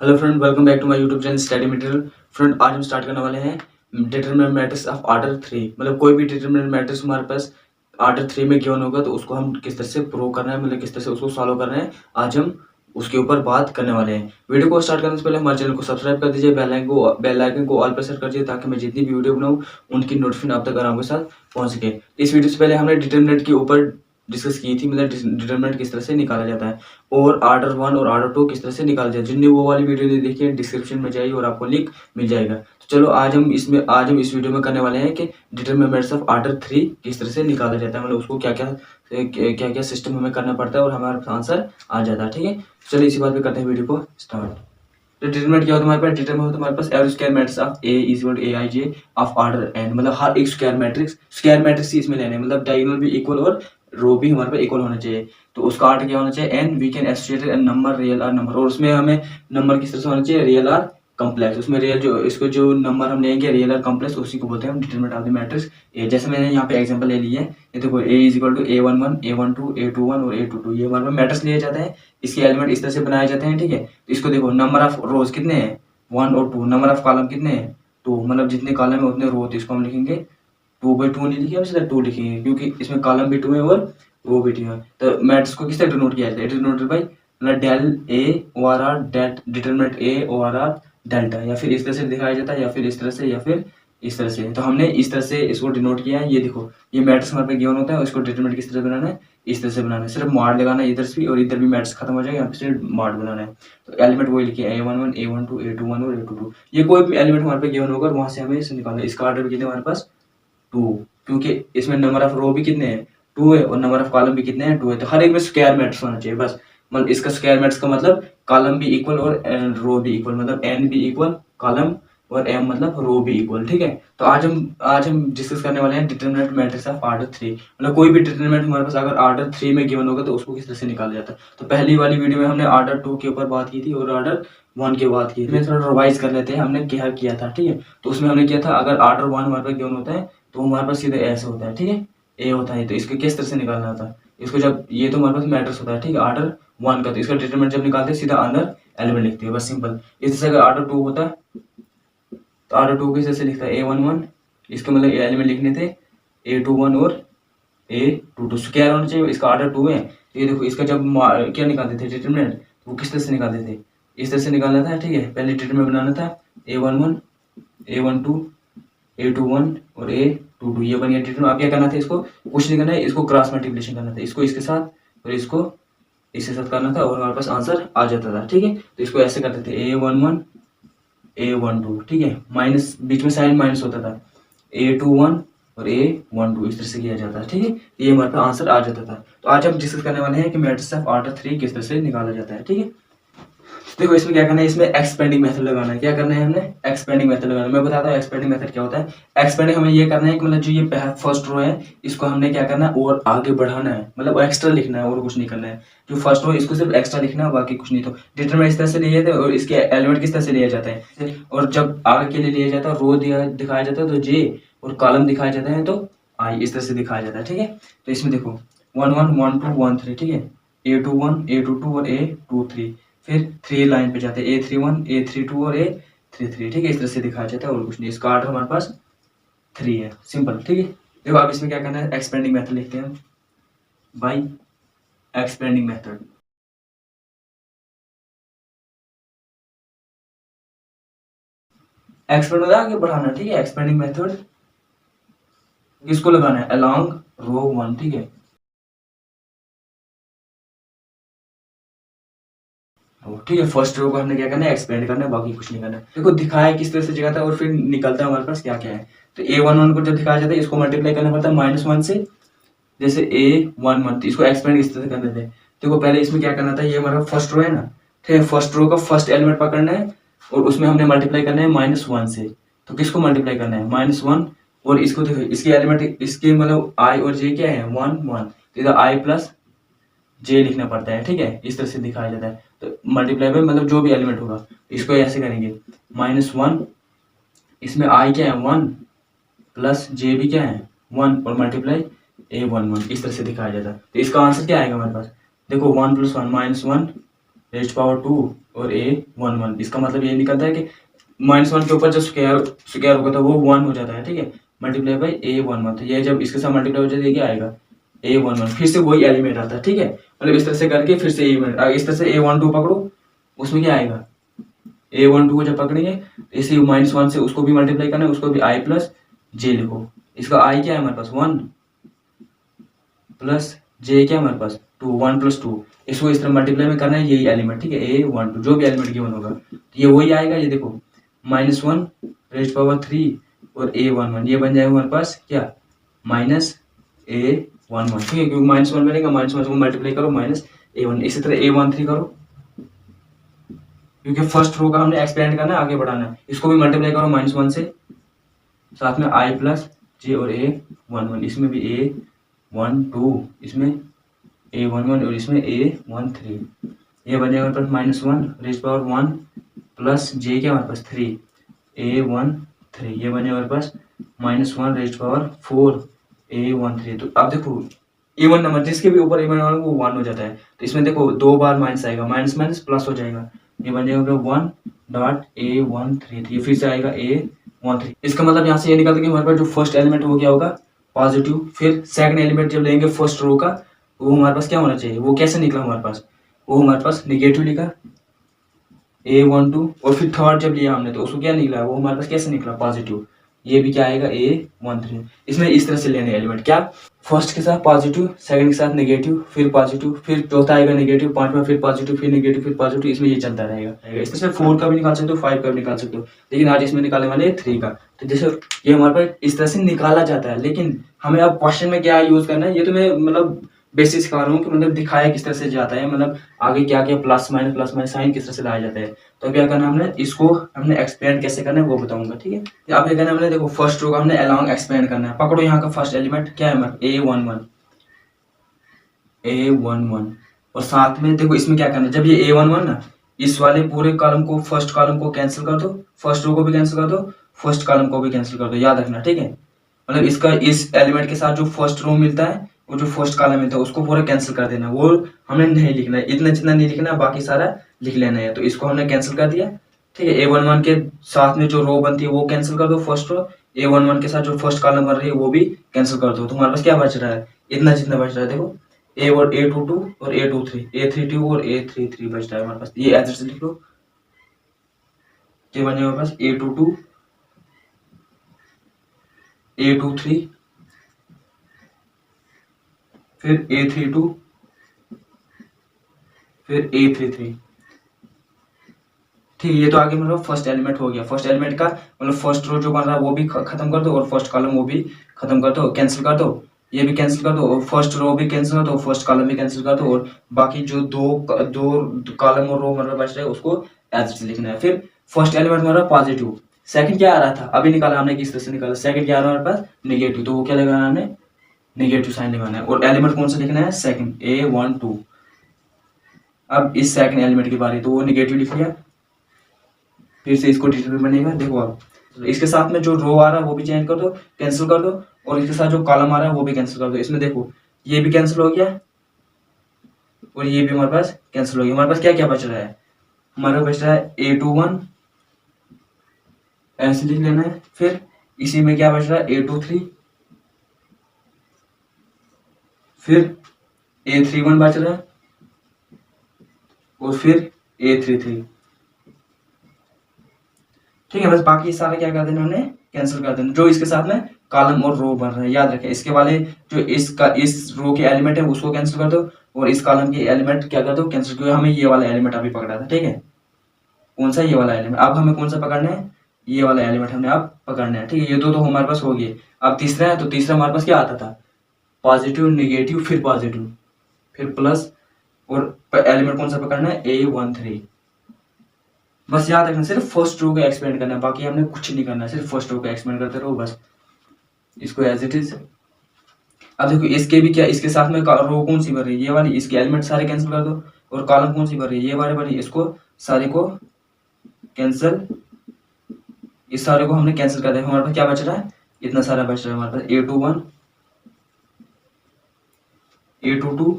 Hello friend, welcome back to my YouTube channel study material. Friend, आज हम start करने वाले हैं डिटरमिनेंट मैट्रिक्स ऑफ ऑर्डर 3। मतलब कोई भी डिटरमिनेंट मैट्रिक्स हमारे पास ऑर्डर 3 में गिवन होगा तो उसको हम किस तरह से प्रूव करना है, मतलब किस तरह से उसको सॉल्व करना है, आज हम उसके ऊपर बात करने वाले हैं। वीडियो को स्टार्ट करने से पहले हमारे चैनल को सब्सक्राइब कर दीजिए, बेल आइकन को ऑल पर सेट कर दीजिए ताकि मैं जितनी भी वीडियो बनाऊँ उनकी नोटिफिकेशन आप तक आराम के साथ पहुँच सके। इस वीडियो से पहले हमने डिटरमिनेंट के ऊपर डिस्कस की थी, मतलब डिटरमिनेंट किस तरह से निकाला जाता है और ऑर्डर 1 और ऑर्डर 2 किस तरह से निकाला जाए। जिनने वो वाली वीडियो नहीं देखी है डिस्क्रिप्शन में जाइए और आपको लिंक मिल जाएगा। तो चलो आज हम इस वीडियो में करने वाले हैं कि डिटरमिनेंट्स ऑफ ऑर्डर 3 किस तरह से निकाला जाता है, मतलब उसको क्या क्या सिस्टम हमें करना पड़ता है और हमारा आंसर आ जाता है। ठीक है, चलिए इसी बात पे करते हैं वीडियो को स्टार्ट। तो डिटरमिनेंट क्या होता है हमारे पास? डिटरमिनेंट होता है हमारे पास every square matrix of A is equal to a i j of order n. मतलब हर एक स्क्वायर मैट्रिक्स ही इसमें लेने हैं, मतलब डायगोनल भी इक्वल और रो भी हमारे पास इक्वल होना चाहिए। तो उसका आर्ट क्या होना चाहिए? N. We can associate an number real or number, और उसमें हमें नंबर किस तरह से होना चाहिए? Real or complex. उसमें रियल जो नंबर हम लेंगे रियल आर कॉम्प्लेक्स, उसी को बोलते हैं हम determinant of the matrix A. जैसे मैंने यहाँ पे एग्जांपल ले लिया है, ये देखो ए is equal to A11 A12 A21 और A22, ये हमारे मैट्रिक्स लिए जाते हैं। इसके एलिमेंट इस तरह से बनाए जाते हैं। ठीक है, तो इसको देखो, नंबर ऑफ रोज कितने हैं? 1 और 2। नंबर ऑफ कॉलम कितने हैं? 2। मतलब जितने कॉलम है उतने रो, तो इसको हम लिखेंगे 2/2 नहीं लिखेंगे, हम सीधा 2 लिखेंगे क्योंकि इसमें कॉलम भी 2 है और रो भी 2 है। तो मैट्रिक्स को किस तरह डिनोट किया जाता है? इट इज डिनोटेड बाय मतलब del A over R det determinant A over R delta, या फिर इस तरह से दिखाया जाता है, या फिर इस तरह से, या फिर इस तरह से। तो हमने इस तरह से इसको डिनोट किया है। ये देखो, ये मैट्रिक्स हमारे पे गिवन होता है, उसको डिटरमिनेंट किस तरह बनाना है? इस तरह से बनाना है। सिर्फ मॉड लगाना है इधर से भी और इधर भी मैट्रिक्स खत्म हो जाएगा, यहाँ पे सिर्फ मॉड बनाना है। तो एलिमेंट वही लिखिए A11 A12 A21 और A22। ये कोई भी एलिमेंट हमारे पे गिवन होगा और वहां से हमें इसे निकालना है। इसका ऑर्डर भी कितने हमारे पास? 2, क्योंकि इसमें नंबर ऑफ रो भी कितने हैं? 2 है, और नंबर ऑफ कॉलम भी कितने हैं? 2 है। तो हर एक में स्क्वायर मैट्रिक्स होना चाहिए बस। मतलब इसका स्क्वायर मैट्रिक्स का मतलब कॉलम भी इक्वल और रो भी इक्वल, मतलब एन भी इक्वल कॉलम और एम मतलब रो भी इक्वल। ठीक है, तो आज हम डिस्कस करने वाले हैं डिटरमिनेंट मैट्रिक्स ऑफ ऑर्डर 3। मतलब कोई भी डिटरमिनेंट हमारे पास अगर ऑर्डर 3 में गिवन होगा तो उसको किस तरह से निकाला जाता है। तो पहली वाली वीडियो में हमने ऑर्डर 2 के ऊपर बात की थी और ऑर्डर 1 की बात की थी। मैं थोड़ा रिवाइज कर लेते हैं हमने क्या किया था। ठीक है, तो उसमें हमने किया था, अगर ऑर्डर 1 हमारे पास गिवन होता है तो हमारे पास सीधे ऐसे होता है। ठीक है, ए होता है, तो इसको किस तरह से निकालना होता है? इसको जब ये तो हमारे पास मैट्रिक्स होता है, ठीक है, ऑर्डर 1 का, तो इसका डिटरमिनेंट जब निकालते हैं सीधा अंदर एलिमेंट लिखते हैं, बस सिंपल। इस तरह से अगर ऑर्डर 2 होता है तो ऑर्डर 2 किस तरह से लिखता है? A11, इसके मतलब एलिमेंट लिखने थे A21 और A22। स्क्वायर होना चाहिए, इसका ऑर्डर 2 है। तो ये देखो, इसका जब क्या निकालते थे डिटरमिनेंट, तो वो किस तरह से निकालते थे? इस तरह से निकालना था। ठीक है, पहले डिटरमिनेंट बनाना था A11 A12 A21 और A22, ये बन गया डिटरमिनेंट। अब क्या करना था? इसको कुछ नहीं करना है, इसको क्रॉस मल्टीप्लिकेशन करना था, इसको इसके साथ और इसको इसके साथ करना था और हमारे पास आंसर आ जाता था। ठीक है, तो इसको ऐसे करते थे A11 A12, ठीक है, माइनस बीच में साइन माइनस होता था, A21 और A12 इस तरह से किया जाता है। ठीक है, ये हमारे पास आंसर आ जाता था। तो आज हम डिस्कस करने वाले हैं कि मैट्रिक्स ऑफ ऑर्डर 3 किस तरह से निकाला जाता है। ठीक है, देखो इसमें क्या करना है, इसमें एक्सपेंडिंग मेथड लगाना है। क्या करना है हमने? एक्सपेंडिंग मेथड लगाना है। मैं बताता हूँ एक्सपेंडिंग मेथड क्या होता है। एक्सपेंडिंग हमें ये करना है कि मतलब जो ये फर्स्ट रो है इसको हमने क्या करना है और आगे बढ़ाना है, मतलब एक्स्ट्रा लिखना है और कुछ नहीं करना है। जो फर्स्ट रो इसको सिर्फ एक्स्ट्रा लिखना है, बाकी कुछ नहीं। तो डिटरमिनेंट इस तरह से लिए थे और इसके एलिमेंट किस तरह से लिया जाता है, और जब आगे के लिए लिया जाता है रो दिखाया जाता है तो जे, और कॉलम दिखाया जाता है तो आई, इस तरह से दिखाया जाता है। ठीक है, तो इसमें देखो 1 1 1 2 1 3, ठीक है, A21 A22 और A23, फिर 3 लाइन पे जाते हैं A31 A32 और A33। ठीक है, इस तरह से दिखाया जाता है और कुछ नहीं। इसका ऑर्डर हमारे पास 3 है, सिंपल। ठीक है, देखो अब इसमें क्या करना है, एक्सपेंडिंग मेथड लिखते हैं बाई एक्सपेंडिंग मेथड। एक्सपेंड होता है आगे बढ़ाना। ठीक है, एक्सपेंडिंग मेथड किसको लगाना है? अलोंग रो 1। ठीक है, ठीक है, फर्स्ट रो को हमने क्या करना है? एक्सपेंड करना है, बाकी कुछ नहीं करना है। देखो दिखाया किस तरह से जगह था और फिर निकलता है हमारे पास क्या क्या है। तो A11 को जब दिखाया जाता है इसको मल्टीप्लाई करना पड़ता है -1 से। जैसे A11 तो इसको एक्सपेंड इस तरह से करने थे। देखो पहले इसमें क्या करना था, ये हमारा फर्स्ट रो है ना, ठीक है, फर्स्ट रो का फर्स्ट एलिमेंट पकड़ना है और उसमें हमने मल्टीप्लाई करना है -1 से। तो किसको मल्टीप्लाई करना है? -1, और इसको देखो, इसके एलिमेंट इसके मतलब I और J क्या है? 1 1, तो इधर I प्लस J लिखना पड़ता है। ठीक है, इस तरह से दिखाया जाता है। तो मल्टीप्लाई में मतलब जो भी एलिमेंट होगा इसको ऐसे करेंगे -1, इसमें I क्या है? 1 प्लस J भी क्या है? 1, और मल्टीप्लाई A11, इस तरह से दिखाया जाता है। तो इसका आंसर क्या आएगा हमारे पास? देखो 1 + 1 -1 रेज पावर 2 और A11। इसका मतलब ये निकलता है कि -1 के ऊपर जो स्क्वायर होगा तो वो 1 हो जाता है, ठीक है, मल्टीप्लाई बाई A11। तो ये जब इसके साथ मल्टीप्लाई हो जाता है क्या आएगा A11, फिर से वही एलिमेंट आता है, ठीक है, मतलब इस तरह से करके फिर से इस तरह से A12 पकड़ो, उसमें क्या आएगा A12 को जब पकड़ेंगे इसी -1 से उसको भी मल्टीप्लाई करना है, उसको भी I प्लस जे लिखो। इसका I क्या है हमारे पास 1 प्लस जे क्या है हमारे पास 2, 1 प्लस 2, इसको इस तरह मल्टीप्लाई में करना है यही एलिमेंट, ठीक है, A12 जो भी एलिमेंट गिवन होगा तो ये वही आएगा। ये देखो -1 रेज पावर 3 और A11 ये बन जाएगा हमारे पास क्या -A11, ठीक है, क्योंकि -1 बनेगा, -1 को मल्टीप्लाई करो -A1, इसी तरह A13 करो, क्योंकि फर्स्ट रो का हमने एक्सपेंड करना है, आगे बढ़ाना है, इसको भी मल्टीप्लाई करो -1 से, साथ में I प्लस जे और A11, इसमें भी A12, इसमें A11 और इसमें A13, ये बन जाएगा हमारे पास -1 रेज पावर 1 प्लस जे क्या हमारे पास 3 A13, ये बन जाएगा हमारे पास -1 रेज पावर 4 A13। तो अब देखो इवन नंबर जिसके भी ऊपर इवन नंबर वो 1 हो जाता है, तो इसमें देखो 2 बार माइनस आएगा, माइनस माइनस प्लस हो जाएगा, ये बन जाएगा 1.A13, ये फिर से आएगा A13। इसका मतलब यहाँ से ये निकलता है कि हमारे पास जो फर्स्ट एलिमेंट हो गया होगा पॉजिटिव, फिर सेकंड एलिमेंट जब लेंगे फर्स्ट रो का वो हमारे पास क्या होना चाहिए, वो कैसे निकला हमारे पास, वो हमारे पास निगेटिव लिखा A12, और फिर थर्ड जब लिया हमने तो उसको क्या निकला, वो हमारे पास कैसे निकला पॉजिटिव, ये भी क्या आएगा A13। इसमें इस तरह से लेने एलिमेंट क्या, फर्स्ट के साथ पॉजिटिव, सेकंड के साथ नेगेटिव, फिर पॉजिटिव, फिर चौथा आएगा नेगेटिव, पांचवा फिर पॉजिटिव, फिर नेगेटिव, फिर पॉजिटिव, इसमें ये चलता रहेगा। इस तरह से 4 का भी निकाल सकते हो, 5 का भी निकाल सकते हो, लेकिन आज इसमें निकालने वाले हैं 3 का। तो जैसे ये हमारे पास इस तरह से निकाला जाता है, लेकिन हमें अब क्वेश्चन में क्या यूज करना है ये तो मैं मतलब बेसिक सिखा रहा हूँ कि मतलब दिखाया किस तरह से जाता है, मतलब आगे क्या क्या प्लस माइनस साइन किस तरह से लाया जाता है। तो क्या करना हमने, इसको हमने एक्सपेंड कैसे करना है वो बताऊंगा, ठीक है। अब क्या करना हमने, देखो फर्स्ट रो का हमने अलोंग एक्सपेंड करना है, पकड़ो यहाँ का फर्स्ट एलिमेंट क्या है हमारा A11, और साथ में देखो इसमें क्या करना है, जब ये A11 ना इस वाले पूरे कॉलम को, फर्स्ट कॉलम को कैंसिल कर दो, फर्स्ट रो को भी कैंसिल कर दो, फर्स्ट कॉलम को भी कैंसिल कर दो, याद रखना, ठीक है, मतलब इसका इस एलिमेंट के साथ जो फर्स्ट रो मिलता है वो जो फर्स्ट कॉलम मिलता है उसको पूरा कैंसिल कर देना, वो हमने नहीं लिखना है, इतना जितना नहीं लिखना है बाकी सारा लिख लेना है, तो इसको हमने कैंसिल कर दिया, ठीक है। A11 के साथ में जो रो बनती है वो कैंसिल कर दो, फर्स्ट रो, A11 के साथ जो फर्स्ट कॉलम बन रही है वो भी कैंसिल कर दो, तो हमारे पास क्या बच रहा है, इतना जितना बच रहा है, देखो A22 और A23, A32 और A33 बच रहा है हमारे पास, ये एड्रेस लिख लो, ये बन जाएगा हमारे पास A22 A23 फिर A32 फिर A33, ठीक है। ये तो आगे मतलब फर्स्ट एलिमेंट हो गया, फर्स्ट एलिमेंट का मतलब फर्स्ट रो जो बन रहा है वो भी खत्म कर दो, और फर्स्ट कॉलम वो भी खत्म कर दो, कैंसिल कर दो, ये भी कैंसिल कर दो, और फर्स्ट रो भी कैंसिल कर दो, फर्स्ट कॉलम भी कैंसिल कर दो, और बाकी जो दो दो कॉलम और रो मतलब बच रहे हैं उसको एज लिखना है। फिर फर्स्ट एलिमेंट हमारा पॉजिटिव, सेकंड क्या आ रहा था अभी निकाला हमने, किस तरह से निकाला, सेकंड क्या आ रहा है हमारे पास नेगेटिव, तो वो क्या लगाना हमने नेगेटिव साइन लगाना है, और एलिमेंट कौन सा लिखना है सेकंड A12। अब इस सेकंड एलिमेंट की बारी, तो वो नेगेटिव लिख लिया, फिर से इसको डिटरमिनेंट बनेगा, देखो आप तो इसके साथ में जो रो आ रहा है वो भी चेंज कर दो, कैंसिल कर दो, और इसके साथ जो कॉलम आ रहा है वो भी कैंसिल कर दो, इसमें देखो ये भी कैंसिल हो गया और ये भी हमारे पास कैंसिल हो गया, हमारे पास क्या क्या बच रहा है, हमारे पास बच रहा है A21, ऐसे लिख लेना है, फिर इसी में क्या बच रहा है A23, फिर A31 बच रहा है, और फिर A33, ठीक है। बस बाकी सारा क्या कर देना हमने कैंसिल कर देना, जो इसके साथ में कॉलम और रो बन रहे हैं याद रखें, इसके वाले जो इसका इस रो के एलिमेंट है उसको कैंसिल कर दो, और इस कॉलम के एलिमेंट क्या कर दो कैंसिल, क्योंकि हमें ये वाला एलिमेंट अभी पकड़ा था, ठीक है, कौन सा ये वाला एलिमेंट, अब हमें कौन सा पकड़ना है, ये वाला एलिमेंट हमने अब पकड़ना है, ठीक है। ये दो तो हमारे पास हो गए, अब तीसरा है, तो तीसरा हमारे पास क्या आता था पॉजिटिव नेगेटिव फिर पॉजिटिव फिर प्लस, और एलिमेंट कौन सा पकड़ना है A13। बस याद रखना सिर्फ फर्स्ट रो को एक्सपेंड करना है, बाकी हमने कुछ नहीं करना है, सिर्फ फर्स्ट रो को एक्सपेंड करते रहो बस, इसको एज इट इज। अब देखो इसके भी क्या, इसके साथ में रो कौन सी भर रही है ये वाली, इसके एलिमेंट सारे कैंसिल कर दो, और कॉलम कौन सी भर रही है ये वाले भर रही है, इसको सारे को कैंसिल, इस सारे को हमने कैंसिल कर दिया, हमारे पास क्या बच रहा है इतना सारा बच रहा है हमारे पास A21 A22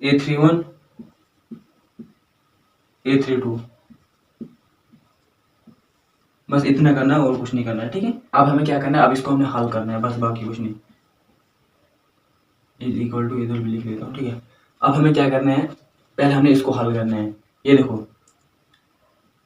A31 A32, बस इतना करना है और कुछ नहीं करना है, ठीक है। अब हमें क्या करना है, अब इसको हमने हल करना है, बस बाकी कुछ नहीं। इज इक्वल टू, इधर भी लिख लेता हूँ, ठीक है। अब हमें क्या करना है, पहले हमने इसको हल करना है। ये देखो,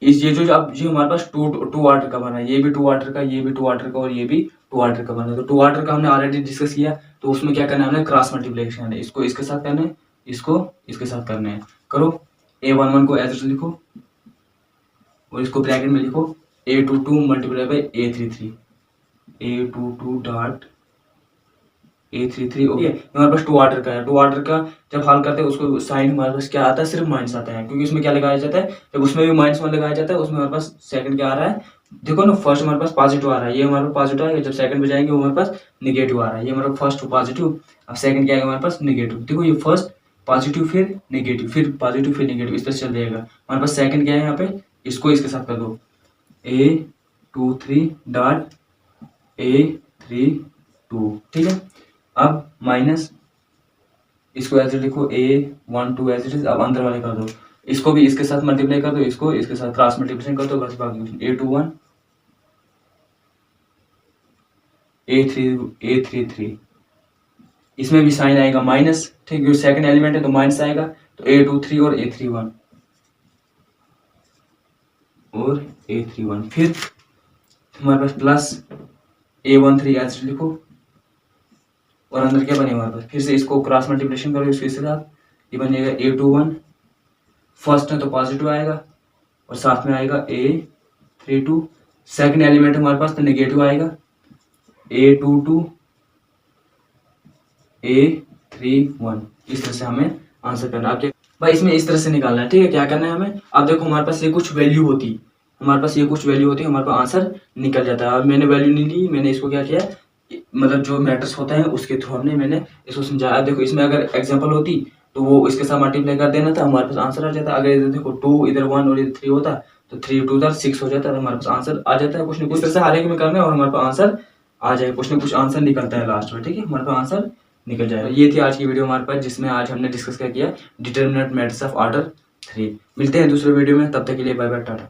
इस ये जो अब जो हमारे पास टू ऑर्डर का बना है, ये भी टू ऑर्डर का, ये भी टू ऑर्डर का और ये भी टू ऑर्डर का बना है। तो टू ऑर्डर का हमने ऑलरेडी डिस्कस किया, तो उसमें क्या करना है, हमने क्रॉस मल्टीप्लिकेशन है, इसको इसके साथ करना है, इसको इसके साथ करना है। करो, A11 को एज लिखो और इसको ब्रैकेट में लिखो A22 multiply by A33, A22 dot A33, okay. हमारे पास टू ऑर्डर का है, टू ऑर्डर का जब हल करते हैं उसको साइन हमारे पास क्या आता है, सिर्फ माइनस आता है, क्योंकि उसमें क्या लगाया जाता है, जब उसमें भी -1 लगाया जाता है, उसमें हमारे पास सेकंड क्या आ रहा है, देखो ना, फर्स्ट हमारे पास पॉजिटिव आ रहा है, ये हमारे पास पॉजिटिव आएगा, जब सेकंड पे जाएंगे वो हमारे पास निगेटिव आ रहा है, ये हमारा फर्स्ट पॉजिटिव, अब सेकंड क्या आएगा हमारे पास निगेटिव। देखो ये फर्स्ट पॉजिटिव, फिर नेगेटिव, फिर पॉजिटिव, फिर नेगेटिव, इस तरह चल जाएगा। हमारे पास सेकंड क्या है यहाँ पे, इसको इसके साथ कर दो, A23 डॉट A32, ठीक है। अब माइनस, इसको ऐसे लिखो A12 एज इट इज। अब अंदर वाले कर दो, इसको भी इसके साथ मल्टीप्लाई कर दो, इसको इसके साथ क्रॉस मल्टीप्लिकेशन कर दो, बस बाकी A21 A33, इसमें भी साइन आएगा माइनस, ठीक है, सेकंड एलिमेंट है तो माइनस आएगा, तो A23 और A31 और A31, फिर हमारे पास प्लस A13 एज लिखो और अंदर क्या बनेगा हमारे पास, फिर से इसको क्रॉस मल्टीप्लिकेशन करो इसके साथ, ये बनेगा A21, फर्स्ट है तो पॉजिटिव आएगा और साथ में आएगा A32, सेकंड एलिमेंट हमारे पास तो नेगेटिव आएगा, A22 A31, इस तरह से हमें आंसर करना है। भाई इसमें इस तरह से निकालना है, ठीक है। क्या करना है हमें, अब देखो हमारे पास ये कुछ वैल्यू होती, हमारे पास ये कुछ वैल्यू होती है, हमारे पास आंसर निकल जाता है। अब मैंने वैल्यू नहीं ली, मैंने इसको क्या किया, मतलब जो मैट्रिक्स होता है उसके थ्रू मैंने इसको समझाया। देखो इसमें अगर एग्जांपल होती तो वो इसके साथ मल्टीप्लाई कर देना था, हमारे पास आंसर आ जाता। अगर इधर देखो 2 इधर 1 और इधर 3 होता तो 3 2 6 हो जाता, तो हमारे पास आंसर आ जाता है। कुछ ना कुछ तरह से हर एक में करना है और हमारे पास आंसर आ जाए, कुछ ना कुछ आंसर निकलता है लास्ट में, ठीक है, हमारे पास आंसर निकल जाएगा। ये थी आज की वीडियो हमारे पास, जिसमें आज हमने डिस्कस क्या किया, डिटरमिनेंट मैट्रिक्स ऑफ ऑर्डर 3। मिलते हैं दूसरे वीडियो में, तब तक के लिए बाय बाय, टाटा।